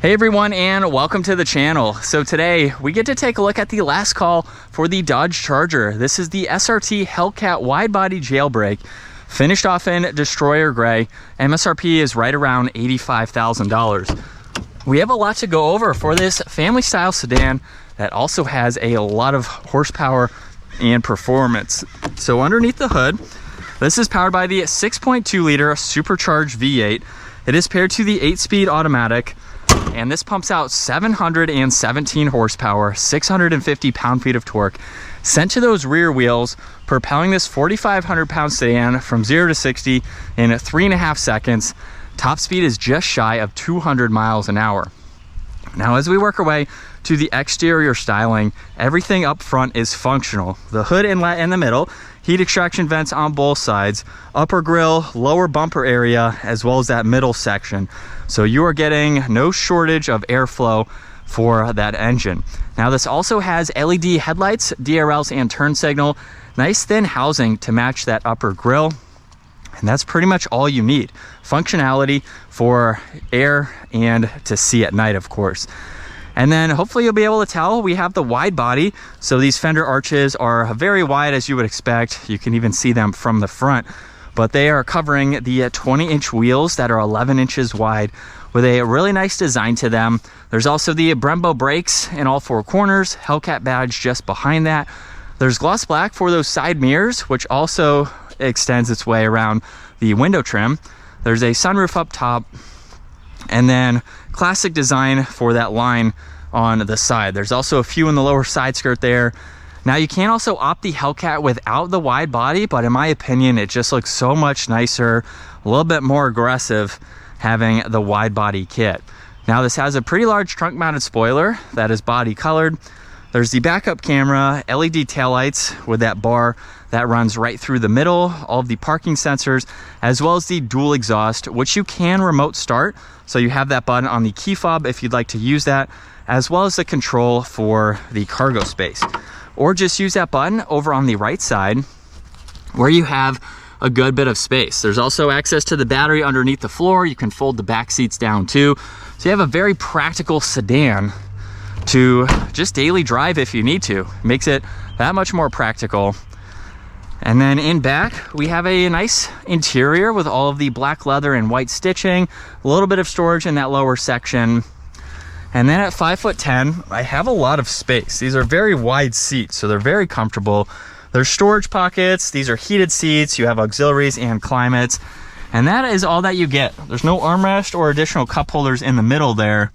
Hey everyone, and welcome to the channel. So today we get to take a look at the last call for the Dodge Charger. This is the SRT Hellcat Widebody Jailbreak, finished off in Destroyer Gray. MSRP is right around $85,000. We have a lot to go over for this family style sedan that also has a lot of horsepower and performance. So underneath the hood, this is powered by the 6.2 liter supercharged V8. It is paired to the 8-speed automatic, and this pumps out 717 horsepower, 650 pound-feet of torque, sent to those rear wheels, propelling this 4,500-pound sedan from 0 to 60 in 3.5 seconds. Top speed is just shy of 200 miles an hour. Now, as we work our way to the exterior styling, everything up front is functional. The hood inlet in the middle, heat extraction vents on both sides, upper grille, lower bumper area, as well as that middle section. So you are getting no shortage of airflow for that engine. Now, this also has LED headlights, DRLs, and turn signal. Nice thin housing to match that upper grille. And that's pretty much all you need. Functionality for air and to see at night, of course. And then hopefully you'll be able to tell we have the wide body. So these fender arches are very wide, as you would expect. You can even see them from the front, but they are covering the 20-inch wheels that are 11 inches wide with a really nice design to them. There's also the Brembo brakes in all four corners, Hellcat badge just behind that. There's gloss black for those side mirrors, which also extends its way around the window trim. There's a sunroof up top, and then classic design for that line on the side. There's also a few in the lower side skirt there. Now, you can also opt the Hellcat without the wide body, but in my opinion, it just looks so much nicer, a little bit more aggressive having the wide body kit. Now, this has a pretty large trunk mounted spoiler that is body colored. There's the backup camera, LED taillights with that bar that runs right through the middle, all of the parking sensors, as well as the dual exhaust, which you can remote start. So you have that button on the key fob if you'd like to use that, as well as the control for the cargo space. Or just use that button over on the right side where you have a good bit of space. There's also access to the battery underneath the floor. You can fold the back seats down too. So you have a very practical sedan to just daily drive if you need to. Makes it that much more practical. And then in back, we have a nice interior with all of the black leather and white stitching, a little bit of storage in that lower section. And then at 5'10", I have a lot of space. These are very wide seats, so they're very comfortable. There's storage pockets. These are heated seats. You have auxiliaries and climates. And that is all that you get. There's no armrest or additional cup holders in the middle there,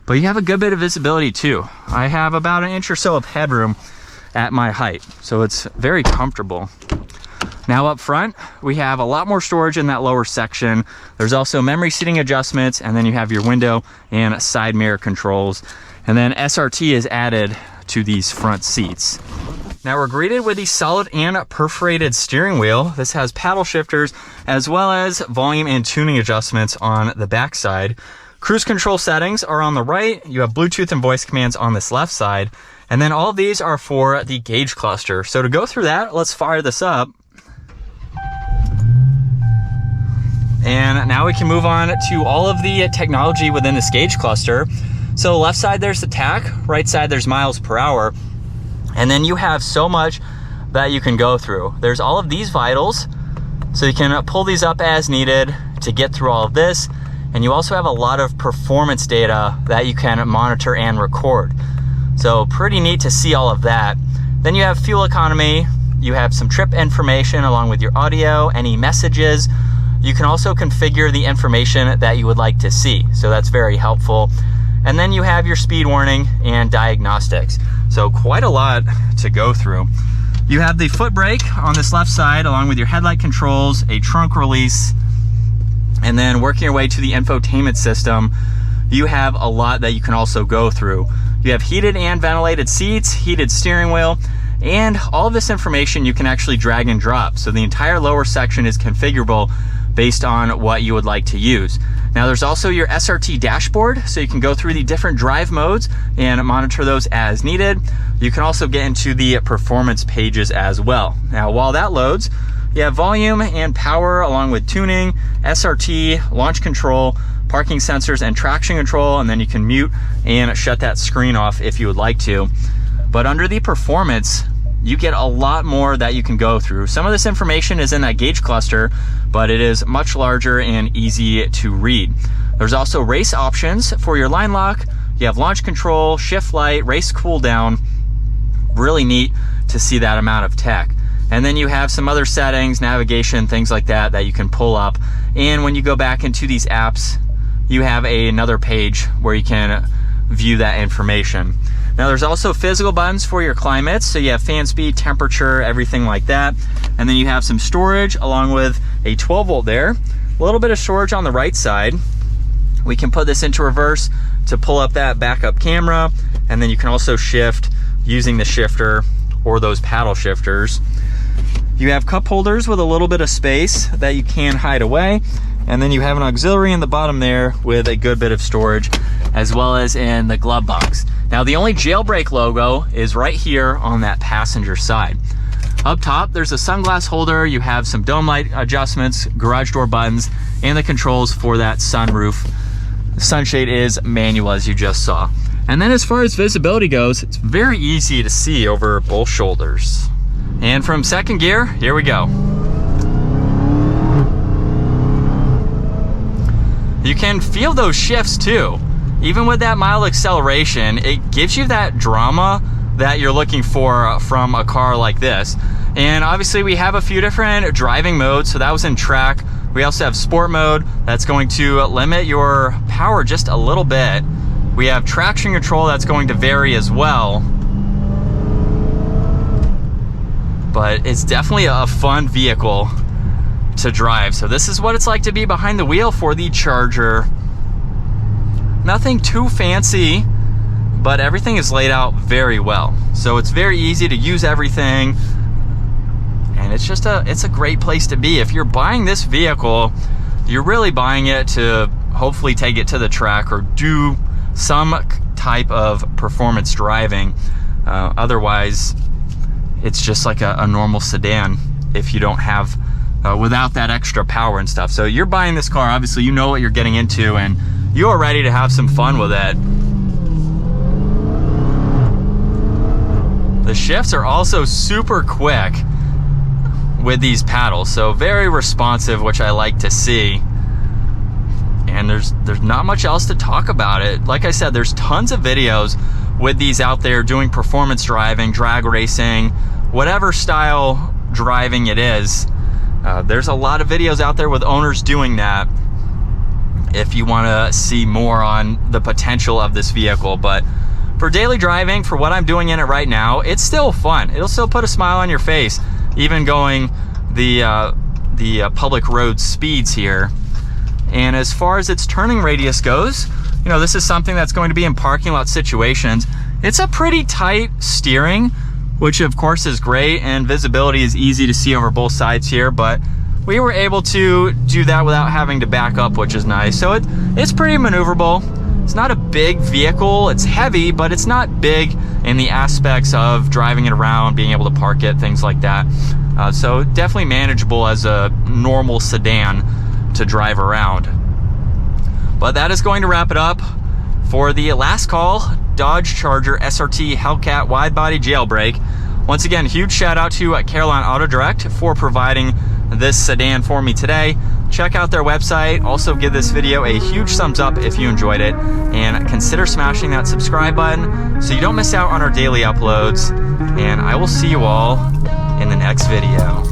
but you have a good bit of visibility too. I have about an inch or so of headroom at my height, so it's very comfortable. Now up front, we have a lot more storage in that lower section. There's also memory seating adjustments, and then you have your window and side mirror controls. And then SRT is added to these front seats. Now we're greeted with the solid and perforated steering wheel. This has paddle shifters as well as volume and tuning adjustments on the back side. Cruise control settings are on the right. You have Bluetooth and voice commands on this left side. And then all of these are for the gauge cluster. So to go through that, let's fire this up. And now we can move on to all of the technology within this gauge cluster. So left side, there's the tach. Right side, there's miles per hour. And then you have so much that you can go through. There's all of these vitals. So you can pull these up as needed to get through all of this. And you also have a lot of performance data that you can monitor and record. So pretty neat to see all of that. Then you have fuel economy. You have some trip information along with your audio, any messages. You can also configure the information that you would like to see. So that's very helpful. And then you have your speed warning and diagnostics. So quite a lot to go through. You have the foot brake on this left side along with your headlight controls, a trunk release, and then working your way to the infotainment system, you have a lot that you can also go through. You have heated and ventilated seats, heated steering wheel, and all of this information you can actually drag and drop. So the entire lower section is configurable based on what you would like to use. Now there's also your SRT dashboard, so you can go through the different drive modes and monitor those as needed. You can also get into the performance pages as well. Now while that loads, You have volume and power along with tuning, SRT, launch control, parking sensors, and traction control, and then you can mute and shut that screen off if you would like to. But under the performance, you get a lot more that you can go through. Some of this information is in that gauge cluster, but it is much larger and easy to read. There's also race options for your line lock. You have launch control, shift light, race cool down. Really neat to see that amount of tech. And then you have some other settings, navigation, things like that that you can pull up. And when you go back into these apps, you have another page where you can view that information. Now there's also physical buttons for your climates. So you have fan speed, temperature, everything like that. And then you have some storage along with a 12 volt there. A little bit of storage on the right side. We can put this into reverse to pull up that backup camera. And then you can also shift using the shifter or those paddle shifters. You have cup holders with a little bit of space that you can hide away. And then you have an auxiliary in the bottom there with a good bit of storage, as well as in the glove box. Now the only Jailbreak logo is right here on that passenger side. Up top, there's a sunglass holder. You have some dome light adjustments, garage door buttons, and the controls for that sunroof. The sunshade is manual, as you just saw. And then as far as visibility goes, it's very easy to see over both shoulders. And from second gear, here we go. You can feel those shifts too. Even with that mild acceleration, it gives you that drama that you're looking for from a car like this. And obviously we have a few different driving modes. So that was in track. We also have sport mode that's going to limit your power just a little bit. We have traction control that's going to vary as well. But it's definitely a fun vehicle to drive. So this is what it's like to be behind the wheel for the Charger. Nothing too fancy, but everything is laid out very well. So it's very easy to use everything. And it's just it's a great place to be. If you're buying this vehicle, you're really buying it to hopefully take it to the track or do some type of performance driving. Otherwise, it's just like a normal sedan if you don't have, without that extra power and stuff. So you're buying this car, obviously you know what you're getting into and you're ready to have some fun with it. The shifts are also super quick with these paddles, so very responsive, which I like to see. And there's not much else to talk about it. Like I said, there's tons of videos with these out there doing performance driving, drag racing, whatever style driving it is. There's a lot of videos out there with owners doing that if you want to see more on the potential of this vehicle. But for daily driving, for what I'm doing in it right now, it's still fun. It'll still put a smile on your face, even going the public road speeds here. And as far as its turning radius goes, you know, this is something that's going to be in parking lot situations. It's a pretty tight steering, which of course is great, and visibility is easy to see over both sides here, but we were able to do that without having to back up, which is nice. So it's pretty maneuverable. It's not a big vehicle, it's heavy, but it's not big in the aspects of driving it around, being able to park it, things like that. So definitely manageable as a normal sedan to drive around. But that is going to wrap it up for the last call, Dodge Charger SRT Hellcat Widebody Jailbreak. Once again, huge shout out to Caroline Auto Direct for providing this sedan for me today. Check out their website. Also give this video a huge thumbs up if you enjoyed it, and consider smashing that subscribe button so you don't miss out on our daily uploads. And I will see you all in the next video.